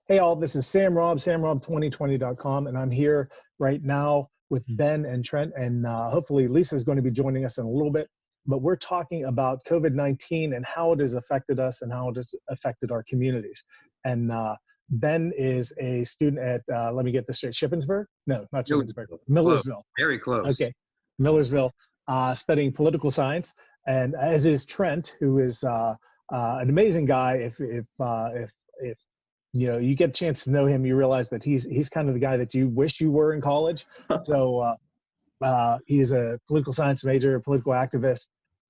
Hey all, this is Sam Robb, samrob2020.com, and I'm here right now with Ben and Trent, and hopefully Lisa is going to be joining us in a little bit. But we're talking about COVID-19 and how it has affected us and how it has affected our communities. And Ben is a student at, let me get this straight, Shippensburg? No, not Shippensburg, Millersville. Very close. Okay, Millersville, studying political science, and as is Trent, who is an amazing guy. If you know, you get a chance to know him, you realize that he's kind of the guy that you wish you were in college. So he's a political science major, a political activist.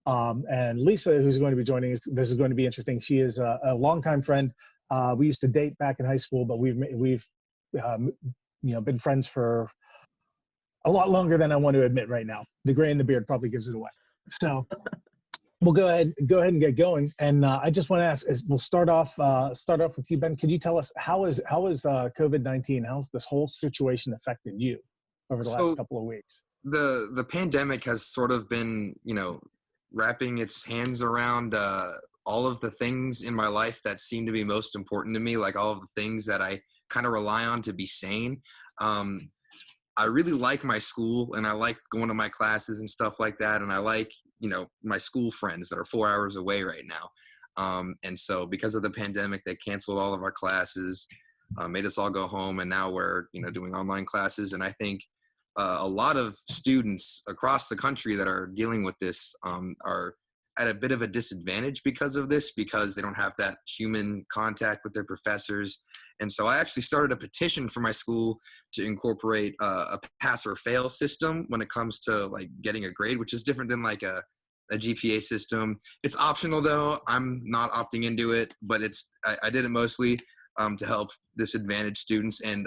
And Lisa, who's going to be joining us, this is going to be interesting. She is a longtime friend. We used to date back in high school, but we've you know, been friends for a lot longer than I want to admit right now. The gray in the beard probably gives it away. So we'll go ahead and get going. And I just want to ask, we'll start off with you, Ben. Can you tell us how is COVID-19? How's this whole situation affected you over the last couple of weeks? The pandemic has sort of been, you know, wrapping its hands around all of the things in my life that seem to be most important to me, like all of the things that I kind of rely on to be sane. I really like my school, and I like going to my classes and stuff like that, and I like, you know, my school friends that are 4 hours away right now. And so because of the pandemic, they canceled all of our classes, made us all go home, and now we're, you know, doing online classes. And I think a lot of students across the country that are dealing with this are at a bit of a disadvantage because of this, because they don't have that human contact with their professors. And so I actually started a petition for my school to incorporate a pass or fail system when it comes to like getting a grade, which is different than like a GPA system. It's optional though. I'm not opting into it, but I did it mostly to help disadvantaged students, and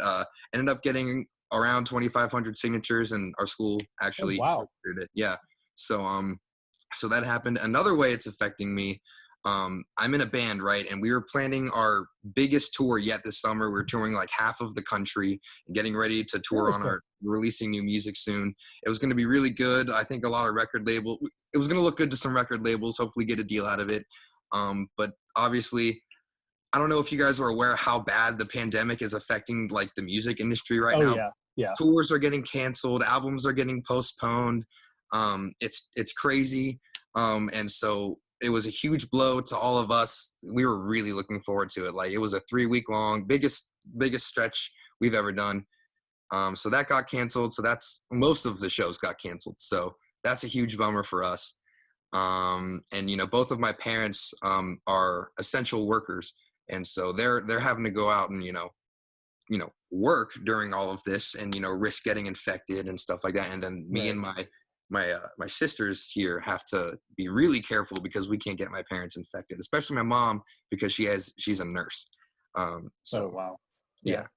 ended up getting around 2,500 signatures, and our school actually did it. Yeah. So that happened. Another way it's affecting me, I'm in a band, right? And we were planning our biggest tour yet this summer. We're touring like half of the country and getting ready to tour releasing new music soon. It was going to be really good. I think a lot of it was going to look good to some record labels, hopefully get a deal out of it. But obviously, I don't know if you guys are aware how bad the pandemic is affecting like the music industry right now. Yeah. Tours are getting canceled, albums are getting postponed. It's crazy. And so it was a huge blow to all of us. We were really looking forward to it. Like, it was a 3-week long, biggest stretch we've ever done. So that got canceled. So most of the shows got canceled. So that's a huge bummer for us. And, you know, both of my parents, are essential workers. And so they're having to go out and, you know, work during all of this and, you know, risk getting infected and stuff like that. And then me and my sisters here have to be really careful because we can't get my parents infected, especially my mom, because she's a nurse. Wow. Yeah.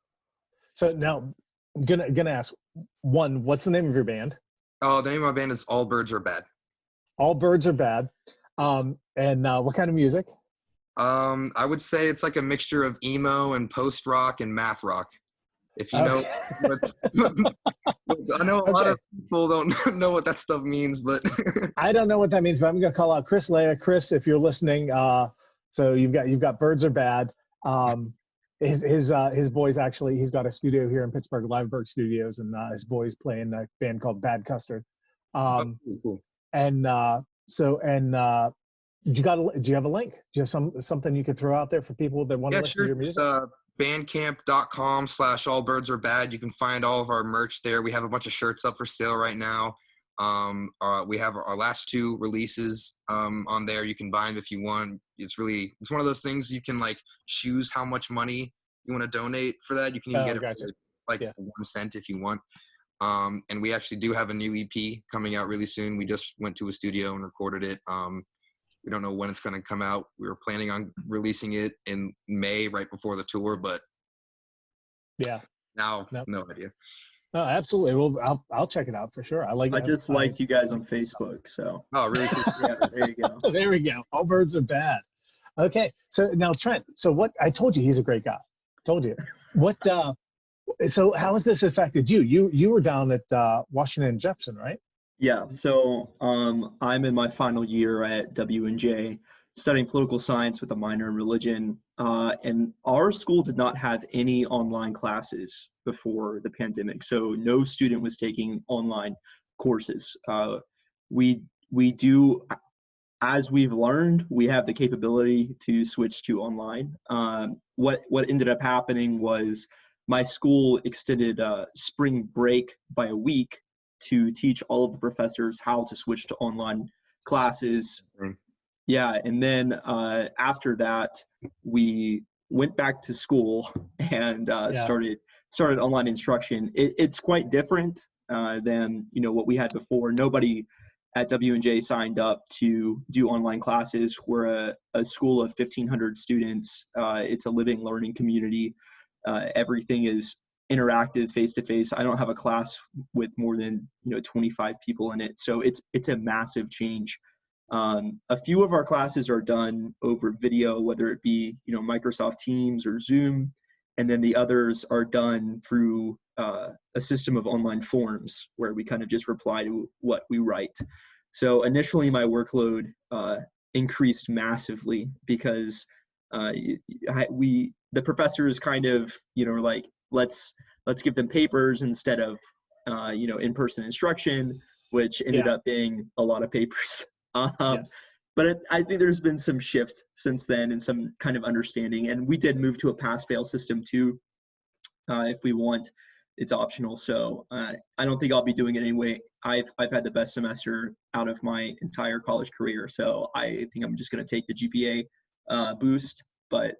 So now I'm gonna ask, one, what's the name of your band? Oh, the name of my band is All Birds Are Bad. All Birds Are Bad. And what kind of music? I would say it's like a mixture of emo and post rock and math rock. If you know, I know a lot of people don't know what that stuff means, but I don't know what that means, but I'm going to call out Chris Leah. Chris, if you're listening, so you've got Birds Are Bad. His boys, actually, he's got a studio here in Pittsburgh, Liveberg Studios, and his boys play in a band called Bad Custard. Cool. And do you have a link? Do you have something you could throw out there for people that want to listen to your music? bandcamp.com/allbirdsarebad. You can find all of our merch there. We have a bunch of shirts up for sale right now. We have our last 2 releases on there. You can buy them if you want. It's one of those things you can like choose how much money you want to donate for that. You can even get it for like 1 cent if you want. And we actually do have a new EP coming out really soon. We just went to a studio and recorded it. We don't know when it's going to come out. We were planning on releasing it in May, right before the tour, but no idea. No, absolutely. Well, I'll check it out for sure. I just liked you guys on Facebook, so. Oh, really? Yeah, there you go. There we go. All Birds Are Bad. Okay, so now Trent. So what? I told you he's a great guy. Told you. What? So how has this affected you? You were down at Washington and Jefferson, right? Yeah, so I'm in my final year at W&J, studying political science with a minor in religion. and our school did not have any online classes before the pandemic. So no student was taking online courses. We do, as we've learned, we have the capability to switch to online. What ended up happening was my school extended spring break by a week to teach all of the professors how to switch to online classes. Yeah, and then after that, we went back to school and started online instruction. It's quite different than what we had before. Nobody at W&J signed up to do online classes. We're a school of 1,500 students. It's a living learning community. Everything is interactive, face-to-face. I don't have a class with more than 25 people in it, so it's a massive change. A few of our classes are done over video, whether it be Microsoft Teams or Zoom, and then the others are done through a system of online forms where we kind of just reply to what we write. So initially my workload increased massively because the professors kind of like, let's give them papers instead of in-person instruction, which ended up being a lot of papers. Yes. But I think there's been some shift since then and some kind of understanding. And we did move to a pass-fail system too, if we want. It's optional. So I don't think I'll be doing it anyway. I've had the best semester out of my entire college career. So I think I'm just going to take the GPA boost. But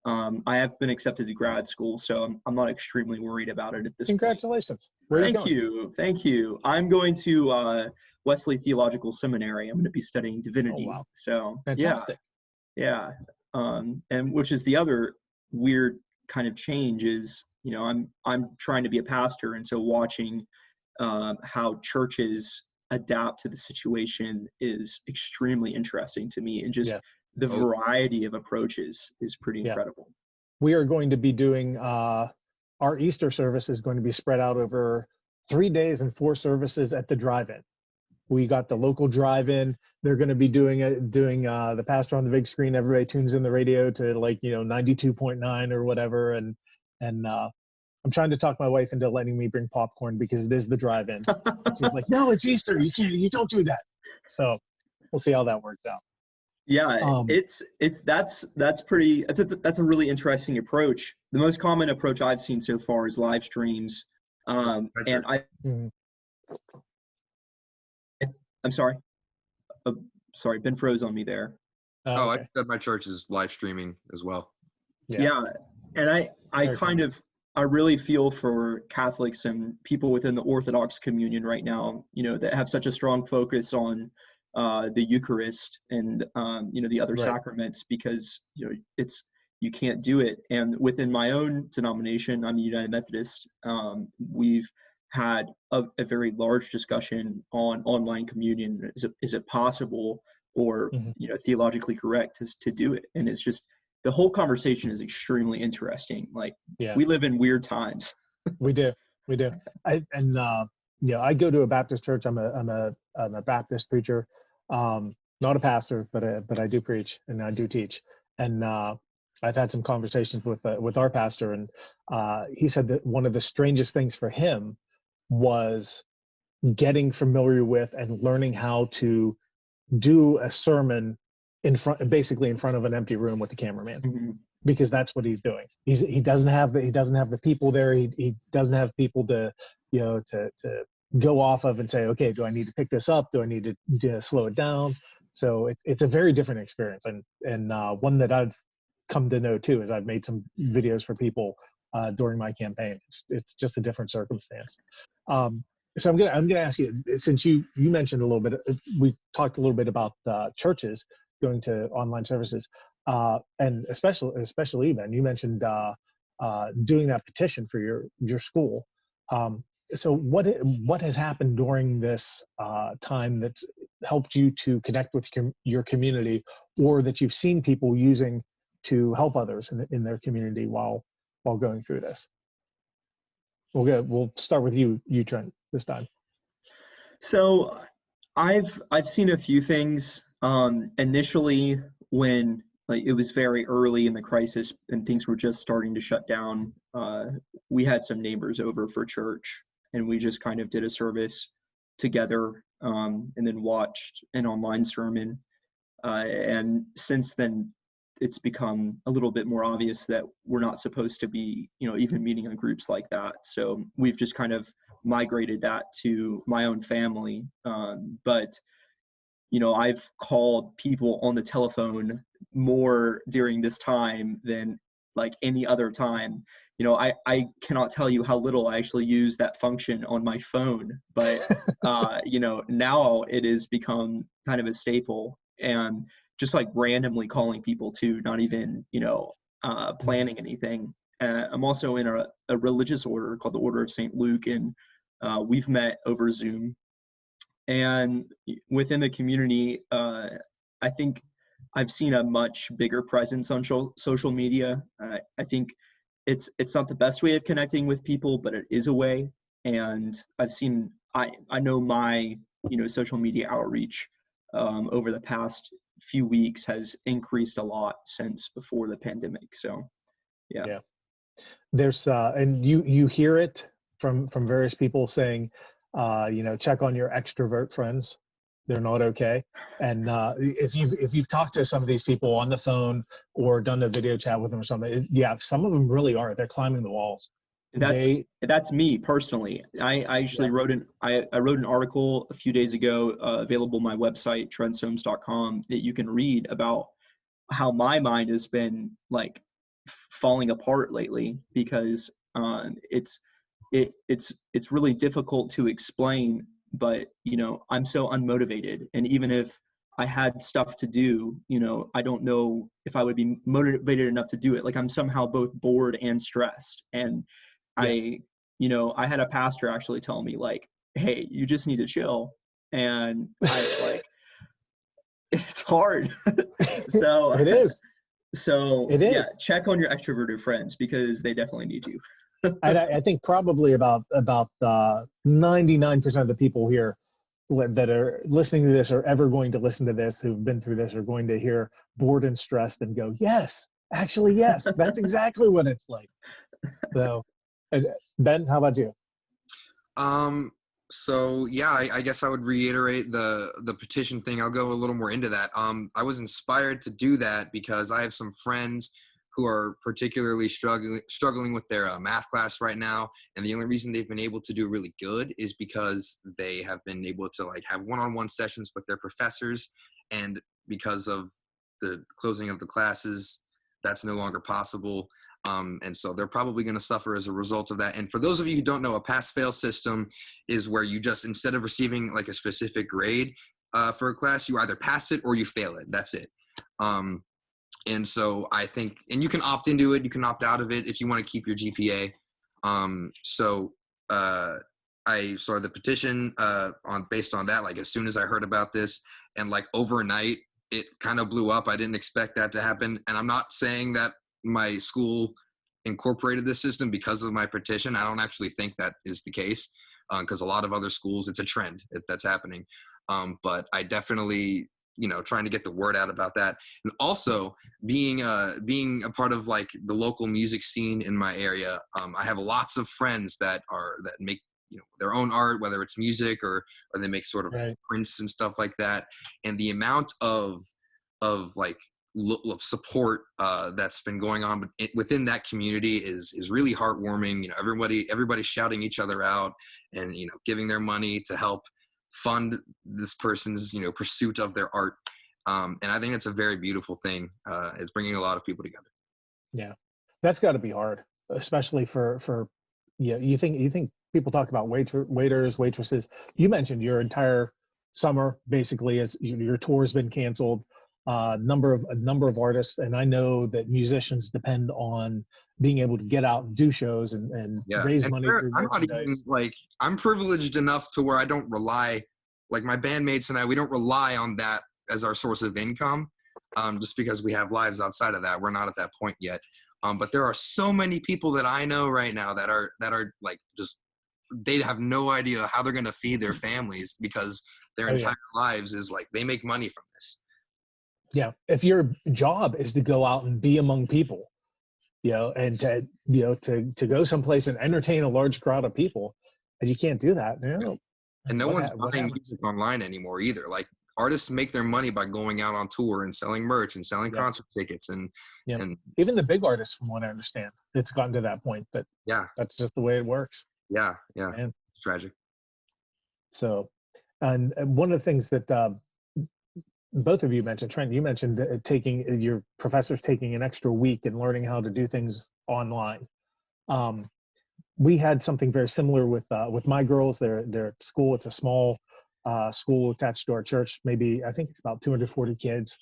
I have been accepted to grad school, so I'm not extremely worried about it at this point. Congratulations. Where are you going? Thank you. I'm going to Wesley Theological Seminary. I'm going to be studying divinity. Oh, wow. So Fantastic. yeah. And which is the other weird kind of change is, I'm trying to be a pastor, and so watching how churches adapt to the situation is extremely interesting to me, and just the variety of approaches is pretty incredible. We are going to be doing our Easter service is going to be spread out over 3 days and 4 services at the drive-in. We got the local drive-in. They're going to be doing the pastor on the big screen. Everybody tunes in the radio to 92.9 or whatever. And I'm trying to talk my wife into letting me bring popcorn because it is the drive-in. She's like, no, it's Easter. You don't do that. So we'll see how that works out. Yeah, that's a really interesting approach. The most common approach I've seen so far is live streams. And I'm sorry. Sorry, Ben froze on me there. Oh, okay. I said my church is live streaming as well. Yeah. And I really feel for Catholics and people within the Orthodox communion right now, that have such a strong focus on the Eucharist and the other sacraments, because you can't do it. And within my own denomination, I'm a United Methodist, we've had a very large discussion on online communion. Is it possible or theologically correct to do it? And it's just, the whole conversation is extremely interesting. We live in weird times. We do. I go to a Baptist church. I'm a Baptist preacher, not a pastor, but I do preach and I do teach. And I've had some conversations with our pastor, and he said that one of the strangest things for him was getting familiar with and learning how to do a sermon basically in front of an empty room with a cameraman, because that's what he's doing. He doesn't have the people there. He doesn't have people to go off of and say, okay, do I need to pick this up? Do I need to slow it down? So it's a very different experience, and one that I've come to know too, as I've made some videos for people during my campaign. It's just a different circumstance. So I'm gonna ask you, since you mentioned a little bit, we talked a little bit about churches going to online services, and especially Ben, you mentioned doing that petition for your school. So what has happened during this time that's helped you to connect with your community, or that you've seen people using to help others in their community while going through this? We'll start with you Trent, this time. So I've seen a few things. Initially, when like it was very early in the crisis and things were just starting to shut down. We had some neighbors over for church, and we just kind of did a service together, and then watched an online sermon. And since then, it's become a little bit more obvious that we're not supposed to be, even meeting in groups like that. So we've just kind of migrated that to my own family. But I've called people on the telephone more during this time than like any other time. I cannot tell you how little I actually use that function on my phone, but now it has become kind of a staple, and just like randomly calling people too, not even planning anything. I'm also in a religious order called the Order of St. Luke, and we've met over Zoom. And within the community, I think I've seen a much bigger presence on social media. I think it's not the best way of connecting with people, but it is a way. And I know my social media outreach over the past few weeks has increased a lot since before the pandemic. So yeah. There's and you hear it from various people saying, check on your extrovert friends, they're not okay. And if you've talked to some of these people on the phone or done a video chat with them or something, some of them really are. They're climbing the walls. That's me personally. I actually wrote an article a few days ago, available on my website, trentsomes.com, that you can read about how my mind has been like falling apart lately, because it's really difficult to explain, but I'm so unmotivated, and even if I had stuff to do, I don't know if I would be motivated enough to do it. Like I'm somehow both bored and stressed. And yes. I had a pastor actually tell me like, hey, you just need to chill. And I was like, it's hard. So it is. So it is. Yeah, check on your extroverted friends because they definitely need you. I think probably about 99% of the people here that are listening to this or ever going to listen to this, who've been through this, are going to hear bored and stressed and go, yes, actually, yes, that's exactly what it's like. So, Ben, how about you? So yeah, I guess I would reiterate the petition thing. I'll go a little more into that. I was inspired to do that because I have some friends who are particularly struggling with their math class right now, and the only reason they've been able to do really good is because they have been able to like have one-on-one sessions with their professors, and because of the closing of the classes, that's no longer possible. And so they're probably going to suffer as a result of that. And for those of you who don't know, a pass-fail system is where you just, instead of receiving like a specific grade for a class, you either pass it or you fail it. That's it. And so I think, and you can opt into it, you can opt out of it if you want to keep your GPA. I started the petition based on that, like as soon as I heard about this, and like overnight, it kind of blew up. I didn't expect that to happen. And I'm not saying that my school incorporated this system because of my petition. I don't actually think that is the case, because a lot of other schools, it's a trend that's happening. But I definitely, trying to get the word out about that. And also being a part of like the local music scene in my area. I have lots of friends that make, their own art, whether it's music or they make sort of prints and stuff like that. And the amount of like support that's been going on within that community is really heartwarming. Everybody's shouting each other out and giving their money to help fund this person's pursuit of their art, and I think it's a very beautiful thing. It's bringing a lot of people together. Yeah, that's got to be hard, especially for you think people talk about waiters, waitresses. You mentioned your entire summer basically as your tour's been canceled. A number of artists, and I know that musicians depend on being able to get out and do shows and raise money through merchandise. I'm privileged enough to where I don't rely, like my bandmates and I, we don't rely on that as our source of income, just because we have lives outside of that. We're not at that point yet. But there are so many people that I know right now that are like just, they have no idea how they're going to feed their families because their entire lives is like they make money from this. Yeah. If your job is to go out and be among people, and to go someplace and entertain a large crowd of people, and you can't do that, And no one's what buying happens? music online anymore either. Like artists make their money by going out on tour and selling merch and selling Yeah. concert tickets and Yeah. and Even the big artists, from what I understand, it's gotten to that point that yeah, that's just the way it works. yeah, And it's tragic. so, and one of the things that both of you mentioned, Trent, you mentioned taking your professors taking an extra week and learning how to do things online. We had something very similar with my girls. They're at school. It's a small school attached to our church. Maybe I think it's about 240 kids.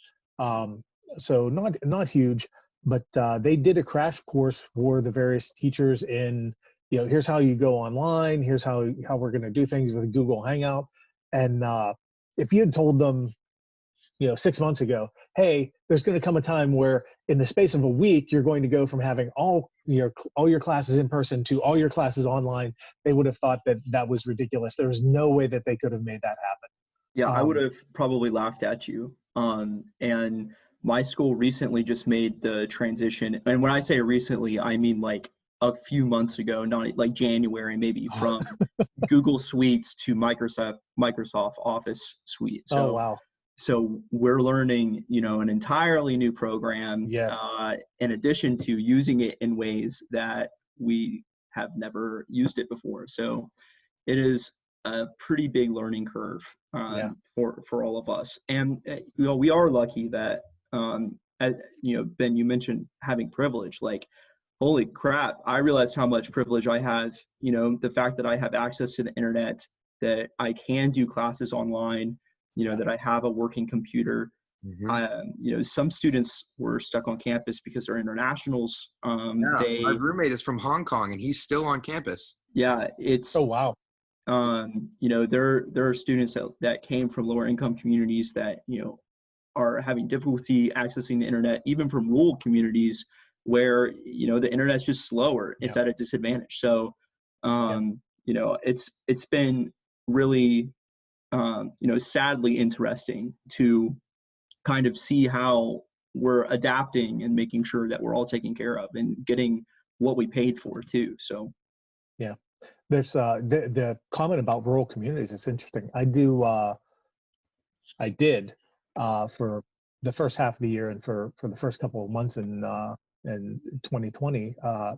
So not huge, but they did a crash course for the various teachers in, here's how you go online. Here's how we're going to do things with Google Hangout. And if you had told them 6 months ago, hey, there's going to come a time where in the space of a week, you're going to go from having all your classes in person to all your classes online, they would have thought that was ridiculous. There was no way that they could have made that happen. Yeah, I would have probably laughed at you. And my school recently just made the transition. And when I say recently, I mean like a few months ago, not like January, maybe, from Google Suites to Microsoft Office Suite. Oh, wow. So we're learning, an entirely new program, Yes. in addition to using it in ways that we have never used it before. So it is a pretty big learning curve for all of us. And we are lucky that, Ben, you mentioned having privilege. Like, holy crap! I realized how much privilege I have. The fact that I have access to the internet, that I can do classes online. That I have a working computer. Some students were stuck on campus because they're internationals. My roommate is from Hong Kong and he's still on campus. Yeah, it's. Oh, wow. There are students that came from lower income communities that, are having difficulty accessing the internet, even from rural communities where, the internet's just slower. It's at a disadvantage. So, it's been really, sadly interesting to kind of see how we're adapting and making sure that we're all taken care of and getting what we paid for too. So, yeah, there's the comment about rural communities. It's interesting. I did for the first half of the year and for the first couple of months in 2020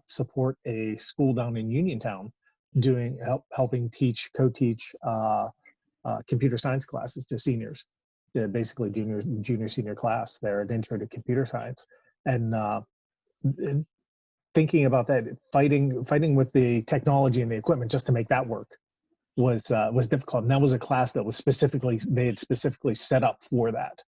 support a school down in Uniontown helping co-teach computer science classes to seniors, basically junior senior class there at Intro to Computer Science, and thinking about that, fighting with the technology and the equipment just to make that work was difficult. And that was a class that was they had specifically set up for that.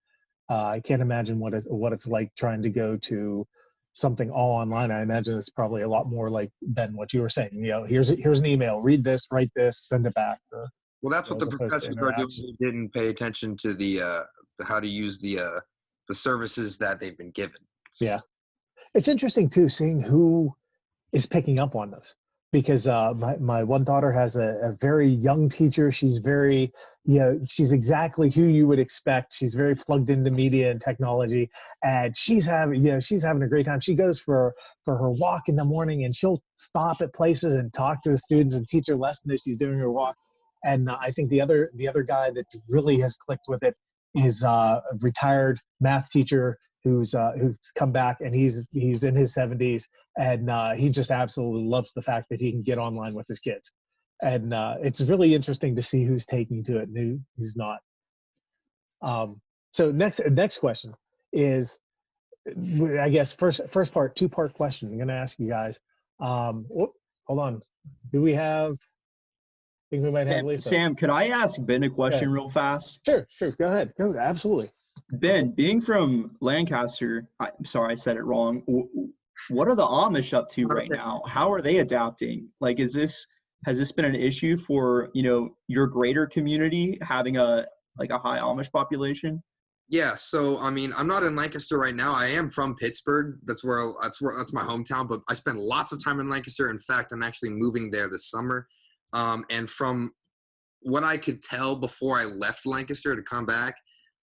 I can't imagine what it's like trying to go to something all online. I imagine it's probably a lot more like, Ben, what you were saying. Here's an email, read this, write this, send it back. Well, that's what the professors are doing. They didn't pay attention to the how to use the services that they've been given. Yeah, it's interesting too, seeing who is picking up on this, because my one daughter has a very young teacher. She's very, she's exactly who you would expect. She's very plugged into media and technology, and she's having a great time. She goes for her walk in the morning, and she'll stop at places and talk to the students and teach her lesson as she's doing her walk. And I think the other guy that really has clicked with it is a retired math teacher who's come back, and he's in his 70s, and he just absolutely loves the fact that he can get online with his kids. And it's really interesting to see who's taking to it and who's not. So next question is, I guess first part, 2-part question. I'm going to ask you guys. Hold on. Do we have? I think we might have Lisa. Sam, could I ask Ben a question real fast? Sure. Go ahead. Absolutely. Ben, being from Lancaster, I'm sorry I said it wrong. What are the Amish up to right now? How are they adapting? Like, has this been an issue for your greater community having a high Amish population? Yeah, so I mean, I'm not in Lancaster right now. I am from Pittsburgh. That's my hometown. But I spent lots of time in Lancaster. In fact, I'm actually moving there this summer. And from what I could tell before I left Lancaster to come back,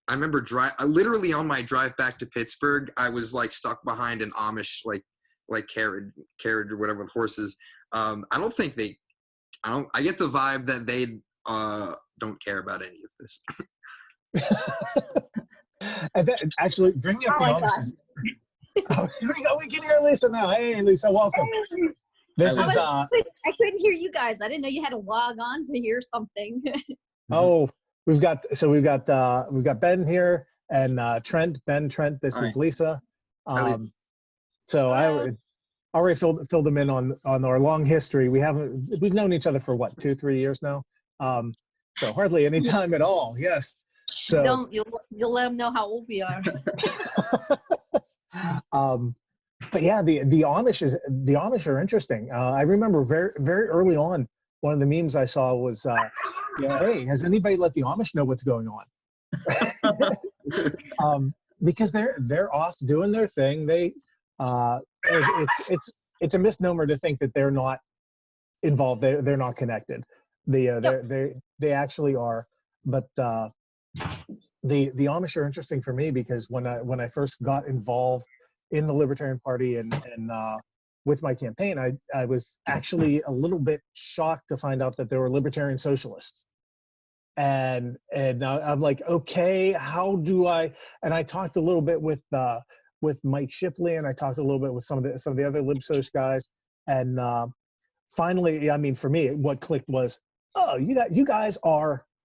I remember literally on my drive back to Pittsburgh, I was like stuck behind an Amish like carriage or whatever with horses. I get the vibe that they don't care about any of this. Actually, bringing up Oh the my Amish is, oh, here we go. We can hear Lisa now. Hey, Lisa, welcome. This is I couldn't hear you guys. I didn't know you had to log on to hear something. oh, we've got Ben here and Trent. Ben, Trent. This is Lisa. So I already filled them in on our long history. We've known each other for what, 2-3 years now. So hardly any time at all. Yes. So You'll let them know how old we are. But yeah, the Amish are interesting. I remember very, very early on, one of the memes I saw was, hey, has anybody let the Amish know what's going on? Because they're off doing their thing. It's a misnomer to think that they're not involved. They're not connected. They actually are. But the Amish are interesting for me because when I first got involved in the Libertarian Party and with my campaign, I was actually a little bit shocked to find out that there were libertarian socialists. And I'm like, okay, how do I? And I talked a little bit with Mike Shipley, and I talked a little bit with some of the other LibSoc guys, and finally, I mean, for me, what clicked was, oh, you're the Amish.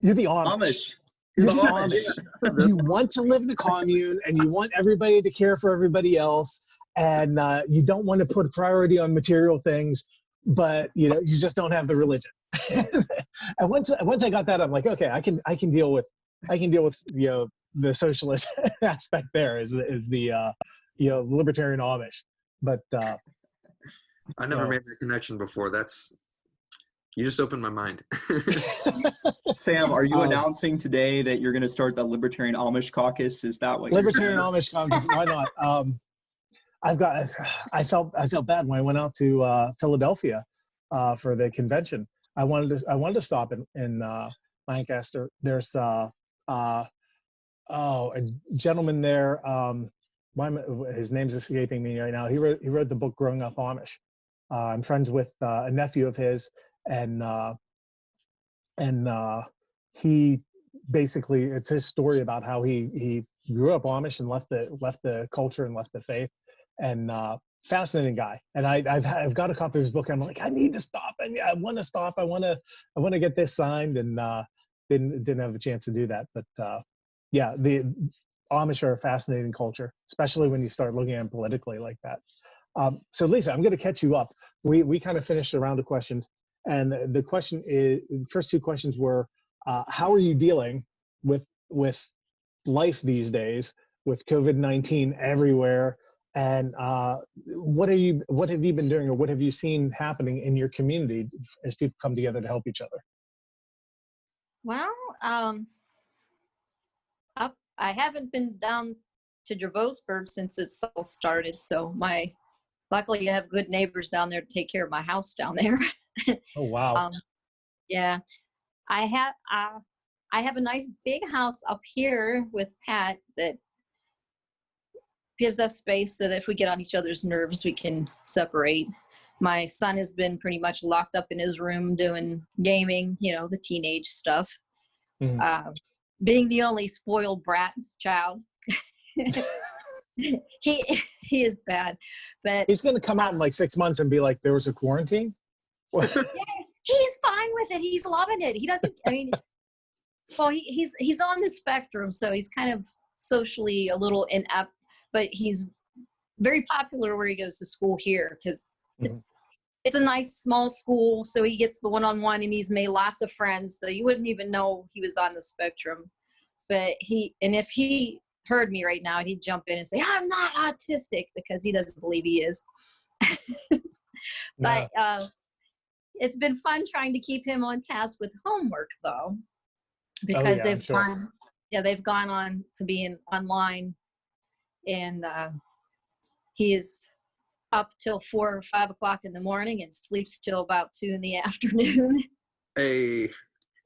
You're the Amish. You want to live in a commune, and you want everybody to care for everybody else, and you don't want to put a priority on material things, but you just don't have the religion. And once I got that, I'm like, okay, I can deal with the socialist aspect. There is the libertarian Amish, but I never made that connection before. You just opened my mind. Sam, are you announcing today that you're going to start the Libertarian Amish Caucus? Is that what Libertarian Amish Caucus? Why not? I felt bad when I went out to Philadelphia for the convention. I wanted to stop in Lancaster. There's a gentleman there. His name's escaping me right now. He wrote the book Growing Up Amish. I'm friends with a nephew of his, and he basically, it's his story about how he grew up Amish and left the culture and left the faith, and fascinating guy. And I've got a copy of his book, and I'm like, I need to stop, and I want to stop. I want to get this signed, and didn't have the chance to do that. But yeah, the Amish are a fascinating culture, especially when you start looking at them politically like that. So Lisa, I'm going to catch you up. We kind of finished a round of questions, and the first two questions were, how are you dealing with life these days with COVID-19 everywhere, and what have you been doing, or what have you seen happening in your community as people come together to help each other? Well, I haven't been down to Dravosburg since it all started, so luckily I have good neighbors down there to take care of my house down there. Oh wow. Yeah, I have a nice big house up here with Pat that gives us space so that if we get on each other's nerves, we can separate. My son has been pretty much locked up in his room doing gaming, the teenage stuff. Mm-hmm. Being the only spoiled brat child. he is bad, but he's going to come out in like 6 months and be like, there was a quarantine. Yeah, he's fine with it. He's loving it. He doesn't, well, he's on the spectrum, so he's kind of socially a little inept, but he's very popular where he goes to school here, because it's a nice small school, so he gets the one-on-one, and he's made lots of friends, so you wouldn't even know he was on the spectrum. But if he heard me right now, he'd jump in and say, I'm not autistic, because he doesn't believe he is. But it's been fun trying to keep him on task with homework, though, because they've gone on to being online, and he is up till 4 or 5 o'clock in the morning and sleeps till about 2 in the afternoon. Hey.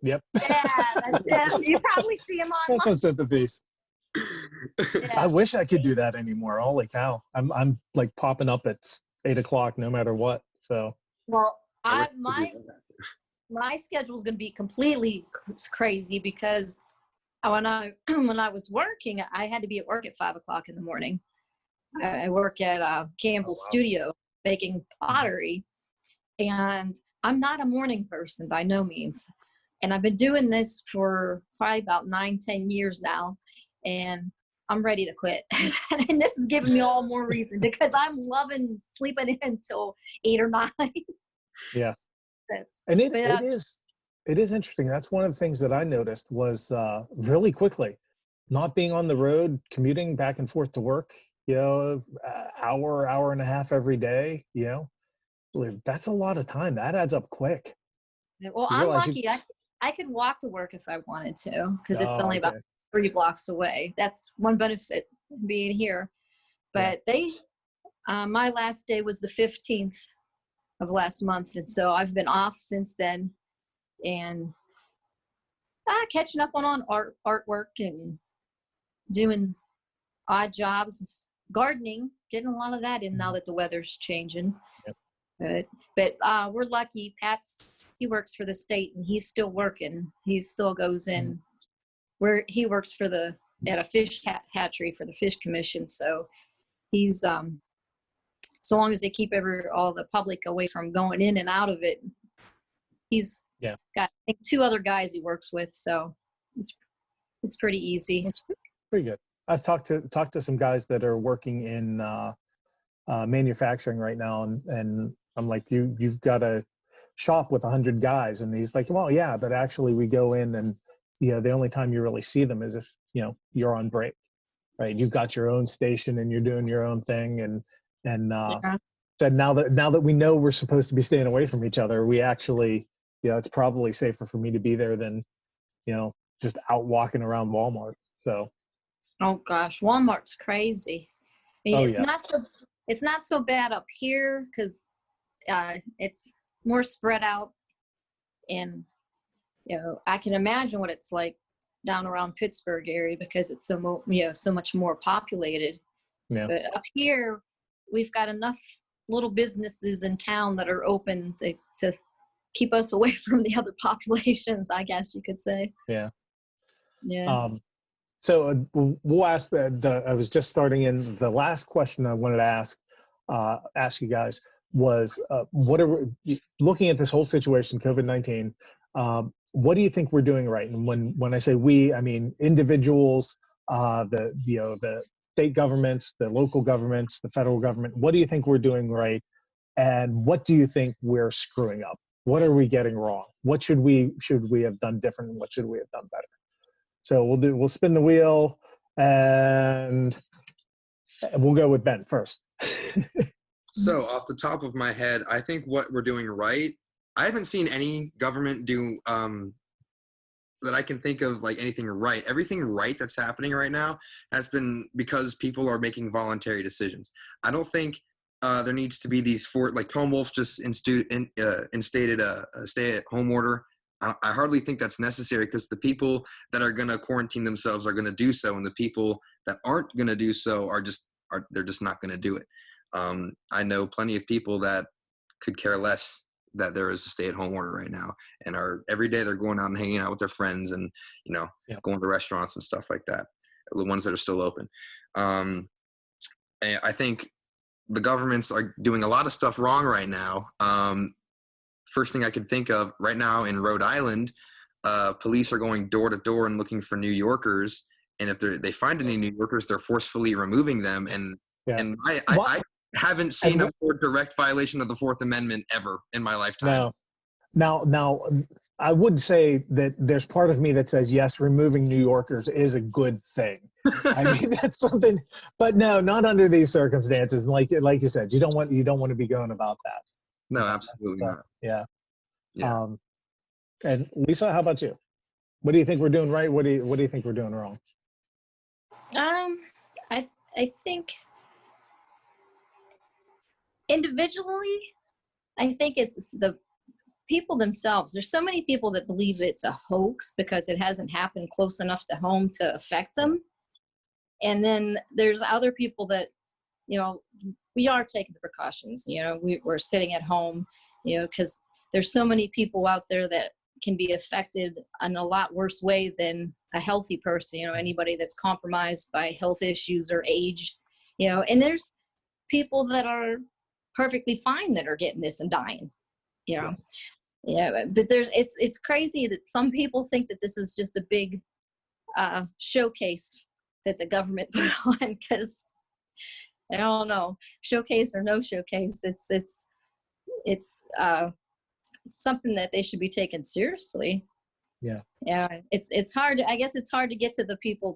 Yep. Yeah, that's him. You probably see him online. That's sympathies. I Yeah. wish I could do that anymore. Holy cow. I'm like popping up at 8 o'clock no matter what. So Well, I wish I I could my do that. my schedule is going to be completely crazy because when I when I was working, I had to be at work at 5 o'clock in the morning. I work at oh, Campbell's wow. studio making pottery, and I'm not a morning person by no means. And I've been doing this for probably about 9, 10 years now, and I'm ready to quit. And this is giving me all more reason because I'm loving sleeping in until 8 or 9. Yeah. But, And it, but it is interesting. That's one of the things that I noticed was really quickly, not being on the road, commuting back and forth to work, hour and a half every day, that's a lot of time. That adds up quick. well, You I'm realize lucky. I could walk to work if I wanted to because it's oh, only about okay. 3 blocks away. That's one benefit being here. Yeah. But my last day was the 15th of last month, and so I've been off since then, and catching up on artwork and doing odd jobs, gardening, getting a lot of that in now that the weather's changing. Yep. But we're lucky. He works for the state, and he's still working. He still goes in where he works at a fish hatchery for the fish commission. So he's so long as they keep all the public away from going in and out of it, he's got I think 2 other guys he works with. So it's pretty easy. It's pretty good. I've talked to some guys that are working in manufacturing right now, and I'm like, you've got a shop with 100 guys, and he's like, well, yeah, but actually we go in and the only time you really see them is if you're on break, right? You've got your own station and you're doing your own thing, and Yeah. said now that we know we're supposed to be staying away from each other, we actually it's probably safer for me to be there than just out walking around Walmart. So Oh gosh, Walmart's crazy. I mean, oh it's yeah. not so bad up here because it's more spread out, and I can imagine what it's like down around Pittsburgh area because it's so much more populated. Yeah. But up here, we've got enough little businesses in town that are open to keep us away from the other populations, I guess you could say. Yeah. Yeah. So we'll ask I was just starting in the last question I wanted to ask you guys was looking at this whole situation, COVID-19, what do you think we're doing right? And when I say we, I mean individuals, the state governments, the local governments, the federal government. What do you think we're doing right? And what do you think we're screwing up? What are we getting wrong? What should we have done different? And what should we have done better? So we'll spin the wheel, and we'll go with Ben first. So off the top of my head, I think what we're doing right, I haven't seen any government do that I can think of like anything right. Everything right that's happening right now has been because people are making voluntary decisions. I don't think there needs to be these like Tom Wolf just instated a stay-at-home order. I hardly think that's necessary because the people that are going to quarantine themselves are going to do so, and the people that aren't going to do so they're just not going to do it. I know plenty of people that could care less that there is a stay-at-home order right now, and every day they're going out and hanging out with their friends and going to restaurants and stuff like that. The ones that are still open. And I think the governments are doing a lot of stuff wrong right now. First thing I could think of right now in Rhode Island, police are going door to door and looking for New Yorkers, and if they find any New Yorkers, they're forcefully removing them. And I haven't seen a more direct violation of the Fourth Amendment ever in my lifetime. No. Now, I would say that there's part of me that says yes, removing New Yorkers is a good thing. I mean, that's something, but no, not under these circumstances. Like you said, you don't want to be going about that. No, absolutely not. Yeah. Yeah. And Lisa, how about you? What do you think we're doing right? What do you think we're doing wrong? I think individually, I think it's the people themselves. There's so many people that believe it's a hoax because it hasn't happened close enough to home to affect them. And then there's other people that, you know, we are taking the precautions, you know, we're sitting at home, you know, because there's so many people out there that can be affected in a lot worse way than a healthy person, you know, anybody that's compromised by health issues or age, you know, and there's people that are perfectly fine that are getting this and dying, you know. Yeah, but it's crazy that some people think that this is just a big showcase that the government put on, because I don't know, showcase or no showcase, it's something that they should be taken seriously. Yeah, it's hard I guess it's hard to get to the people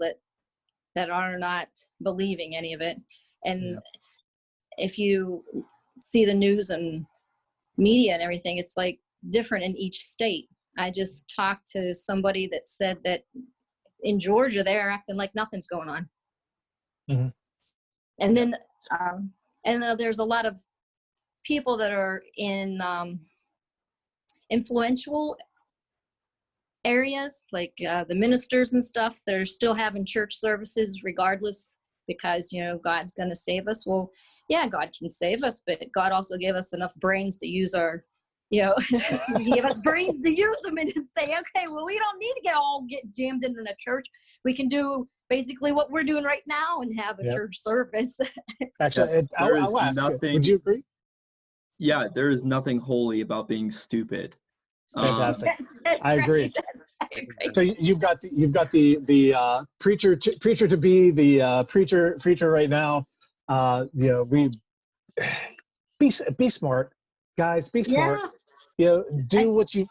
that are not believing any of it. And if you see the news and media and everything, it's like different in each state. I just talked to somebody that said that in Georgia they're acting like nothing's going on. Mm-hmm. And then there's a lot of people that are in influential areas, like the ministers and stuff, that are still having church services regardless, because, you know, God's going to save us. Well, yeah, God can save us, but God also gave us enough brains to use our, you know, he gave us brains to use them and say, okay, well, we don't need to get jammed into a church. We can do basically what we're doing right now and have a church service. Actually, I'll ask you, would you agree? Yeah, there is nothing holy about being stupid. Fantastic. That's I agree. I agree. So you've got the preacher to be, the preacher right now. You know, be smart, guys. Be smart. Yeah. You know, do what you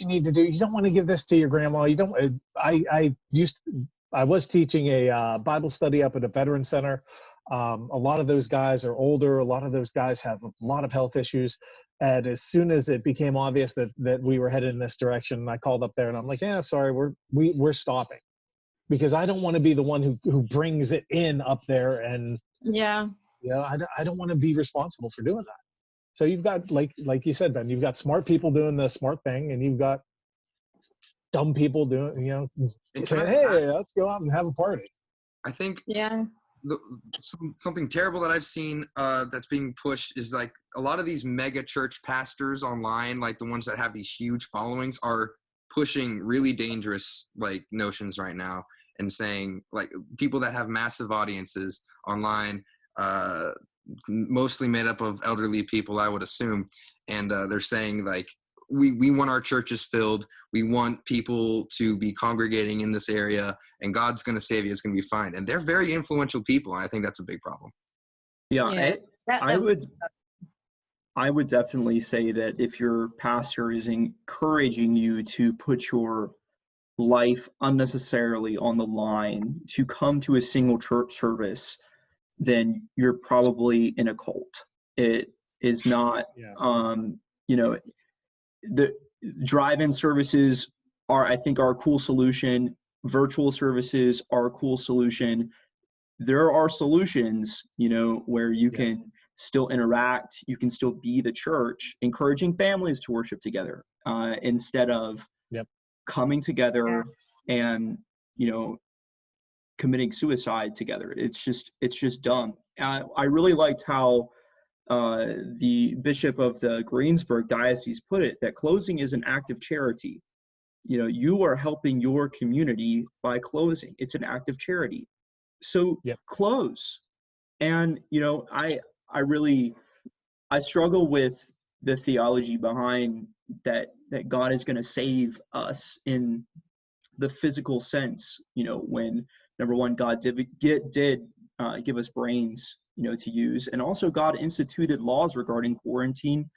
need to do. You don't want to give this to your grandma. You don't. I was teaching a Bible study up at a veteran center. A lot of those guys are older. A lot of those guys have a lot of health issues. And as soon as it became obvious that we were headed in this direction, I called up there and I'm like, yeah, sorry, we're stopping, because I don't want to be the one who brings it in up there. And Yeah. you know, I don't want to be responsible for doing that. So you've got, like you said, Ben, you've got smart people doing the smart thing, and you've got dumb people doing, you know, saying, hey, let's go out and have a party. I think Yeah. something terrible that I've seen that's being pushed is, like, a lot of these mega church pastors online, like the ones that have these huge followings, are pushing really dangerous, like, notions right now, and saying, like, people that have massive audiences online, mostly made up of elderly people, I would assume, and they're saying, like, we want our churches filled. We want people to be congregating in this area, and God's going to save you. It's going to be fine. And they're very influential people, and I think that's a big problem. Yeah, I would definitely say that if your pastor is encouraging you to put your life unnecessarily on the line to come to a single church service, then you're probably in a cult. It is not, you know, the drive-in services I think are a cool solution. Virtual services are a cool solution. There are solutions, you know, where you can still interact, you can still be the church, encouraging families to worship together, instead of coming together and, you know, committing suicide together. It's just dumb. I really liked how the bishop of the Greensburg diocese put it, that closing is an act of charity. You know, you are helping your community by closing. It's an act of charity. So close. And, you know, I struggle with the theology behind that God is going to save us in the physical sense, you know, when, number one, God did give us brains, you know, to use. And also God instituted laws regarding quarantine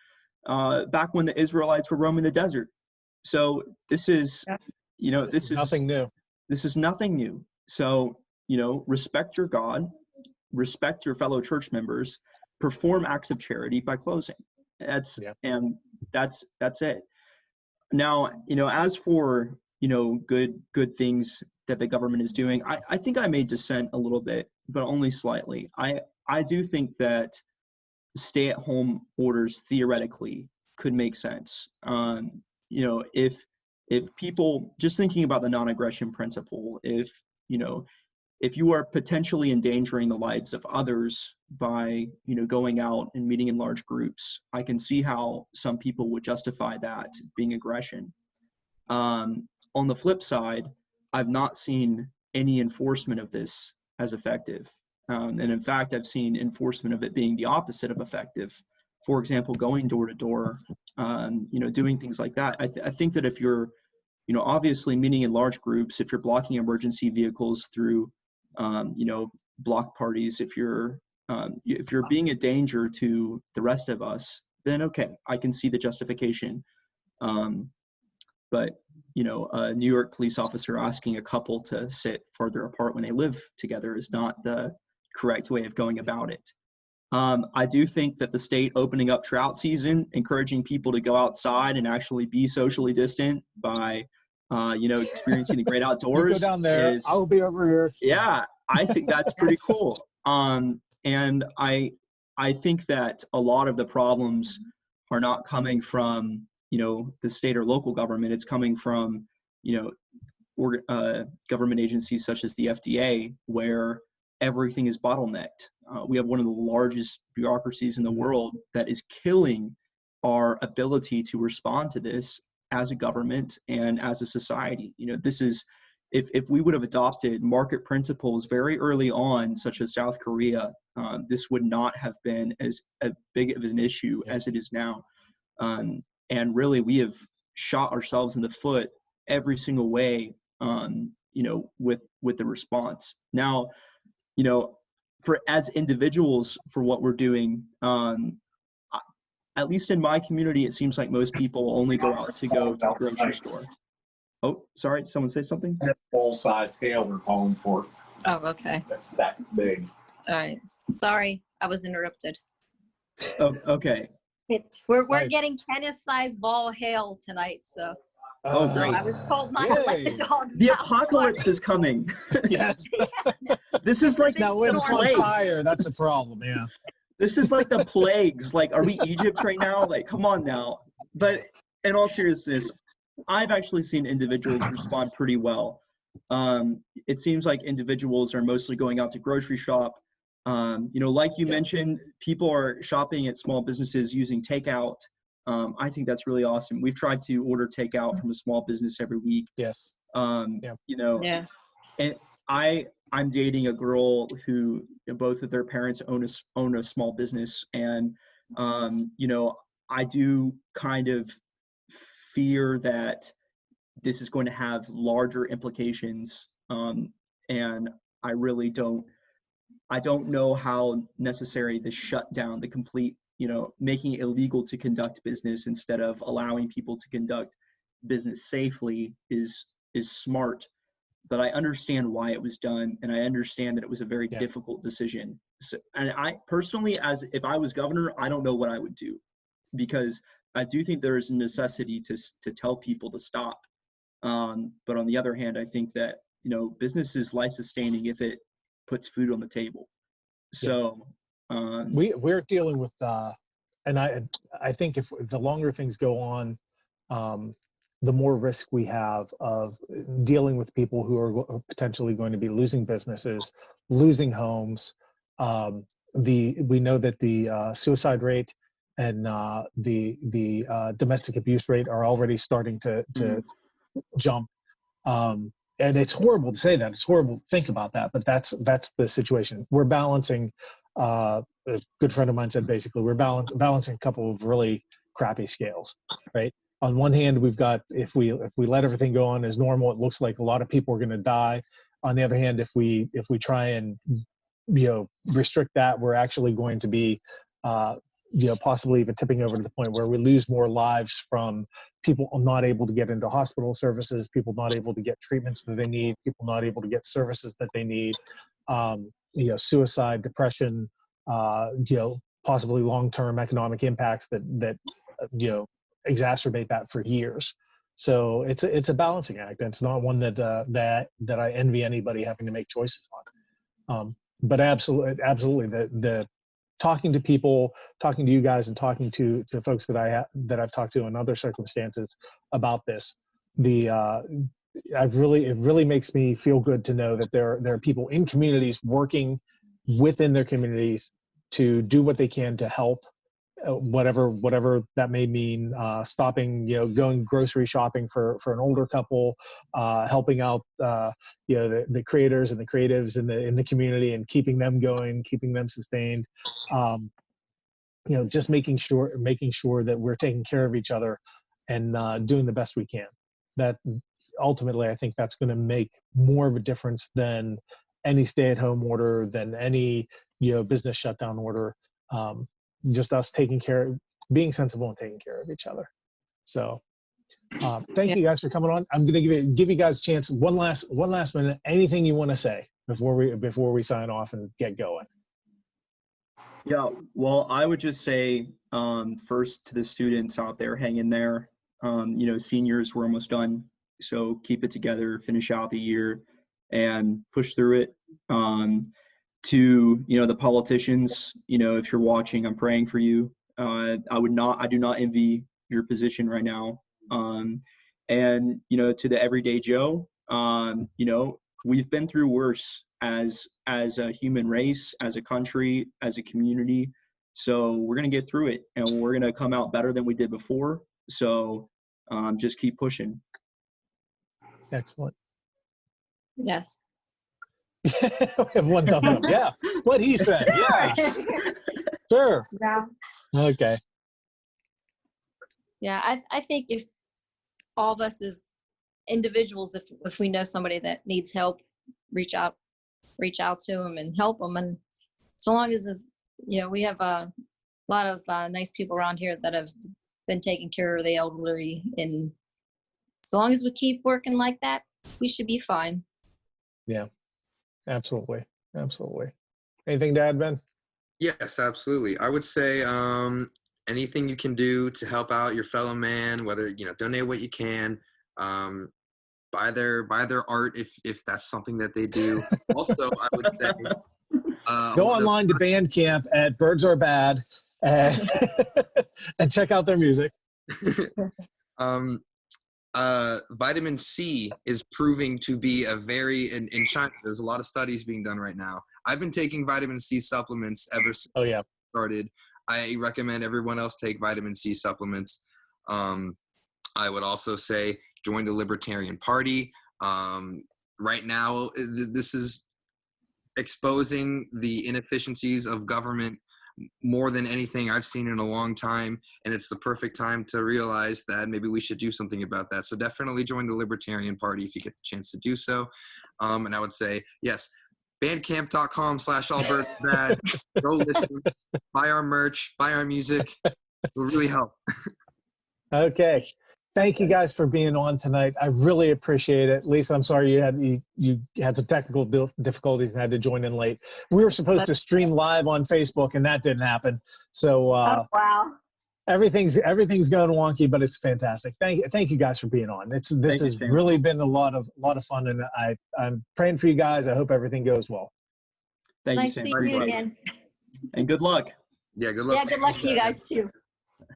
back when the Israelites were roaming the desert. So this is, you know, this is nothing new. This is nothing new. So, you know, respect your God, respect your fellow church members, perform acts of charity by closing. That's it. Now, you know, as for, you know, good things that the government is doing, I think I may dissent a little bit, but only slightly. I do think that stay-at-home orders theoretically could make sense. You know, if people, just thinking about the non-aggression principle, if, you know, if you are potentially endangering the lives of others by, going out and meeting in large groups, I can see how some people would justify that being aggression. On the flip side, I've not seen any enforcement of this as effective. And in fact, I've seen enforcement of it being the opposite of effective. For example, going door to door, doing things like that. I think that if you're, obviously meeting in large groups, if you're blocking emergency vehicles through, block parties, if you're being a danger to the rest of us, then okay, I can see the justification. But a New York police officer asking a couple to sit further apart when they live together is not the correct way of going about it. I do think that the state opening up trout season, encouraging people to go outside and actually be socially distant by, experiencing the great outdoors. You go down there, I'll be over here. Yeah, I think that's pretty cool. And I think that a lot of the problems are not coming from, the state or local government. It's coming from, government agencies such as the FDA, where everything is bottlenecked. We have one of the largest bureaucracies in the world that is killing our ability to respond to this as a government and as a society. This is, if we would have adopted market principles very early on, such as South Korea, this would not have been as big of an issue as it is now. And really, we have shot ourselves in the foot every single way, with the response. Now, for as individuals, for what we're doing, at least in my community, it seems like most people only go out to go to the grocery store. Oh, sorry, someone say something? Full-size scale we're calling for. Oh, okay. That's that big. All right. Sorry, I was interrupted. Oh, okay. We're Nice. getting tennis-sized ball hail tonight, so. Oh, So great. I was told not to let the Yay. dogs The out. apocalypse is coming. Yes. This is like Now, when it's on plagues. fire, that's a problem. Yeah. This is like the plagues. Like, are we Egypt right now? Like, come on now. But in all seriousness, I've actually seen individuals respond pretty well. It seems like individuals are mostly going out to grocery shop. Like you mentioned, people are shopping at small businesses using takeout. I think that's really awesome. We've tried to order takeout from a small business every week. Yes. Yeah. And I'm dating a girl who both of their parents own a small business, and I do kind of fear that this is going to have larger implications, and I really don't know how necessary the shutdown, the complete, making it illegal to conduct business instead of allowing people to conduct business safely is smart. But I understand why it was done, and I understand that it was a very difficult decision. So, and I personally, as if I was governor, I don't know what I would do, because I do think there is a necessity to tell people to stop. But on the other hand, I think that business is life sustaining if it puts food on the table. So we're dealing with and I think if the longer things go on, the more risk we have of dealing with people who are potentially going to be losing businesses, losing homes. We know that the suicide rate and the domestic abuse rate are already starting to jump. And it's horrible to say that. It's horrible to think about that, but that's the situation. We're balancing. A good friend of mine said basically we're balancing a couple of really crappy scales, right? On one hand, we've got if we let everything go on as normal, it looks like a lot of people are going to die. On the other hand, if we try and restrict that, we're actually going to be possibly even tipping over to the point where we lose more lives from people not able to get into hospital services, people not able to get treatments that they need, people not able to get services that they need, suicide, depression, possibly long-term economic impacts that exacerbate that for years. So it's a balancing act. It's not one that I envy anybody having to make choices on. But absolutely, the talking to people, talking to you guys, and talking to folks that I've talked to in other circumstances about this, the it really makes me feel good to know that there are people in communities working within their communities to do what they can to help, whatever that may mean, stopping, going grocery shopping for an older couple, helping out, the creators and the creatives in the community and keeping them going, keeping them sustained. Just making sure that we're taking care of each other and doing the best we can. That ultimately, I think that's going to make more of a difference than any stay-at-home order, than any business shutdown order. Just us being sensible and taking care of each other. So thank you guys for coming on. I'm going to give you guys a chance. One last minute. Anything you want to say before we sign off and get going? Yeah, well, I would just say, first, to the students out there, hang in there. Seniors, we're almost done, so keep it together, finish out the year, and push through it. To the politicians, if you're watching, I'm praying for you. I do not envy your position right now. And to the everyday Joe, we've been through worse as a human race, as a country, as a community. So we're gonna get through it, and we're gonna come out better than we did before. So just keep pushing. Excellent. Yes. We have one thumbs up. Yeah, what he said. Yeah, sure. Yeah. Okay. Yeah, I think if all of us as individuals, if we know somebody that needs help, reach out to them and help them. And so long as we have a lot of nice people around here that have been taking care of the elderly, and so long as we keep working like that, we should be fine. Yeah, absolutely. Anything to add, Ben? Yes, absolutely. I would say anything you can do to help out your fellow man, whether donate what you can, buy their art if that's something that they do. Also, I would say go online to Bandcamp at Birds Are Bad and, and check out their music. Vitamin C is proving to be in China. There's a lot of studies being done right now. I've been taking vitamin C supplements ever since I started. I recommend everyone else take vitamin C supplements. I would also say join the Libertarian Party. Right now, this is exposing the inefficiencies of government more than anything I've seen in a long time, and it's the perfect time to realize that maybe we should do something about that. So definitely join the Libertarian Party if you get the chance to do so. And I would say, yes, bandcamp.com/allbirdsbad. Go listen, buy our merch, buy our music. It will really help. Okay. Thank you guys for being on tonight. I really appreciate it. Lisa, I'm sorry you had some technical difficulties and had to join in late. We were supposed to stream live on Facebook, and that didn't happen. So oh, wow. Everything's going wonky, but it's fantastic. Thank you guys for being on. This has really been a lot of fun, and I'm praying for you guys. I hope everything goes well. Thank nice you, Sam. Nice seeing you again. And good luck. Yeah, good luck. Yeah, good luck to you guys too.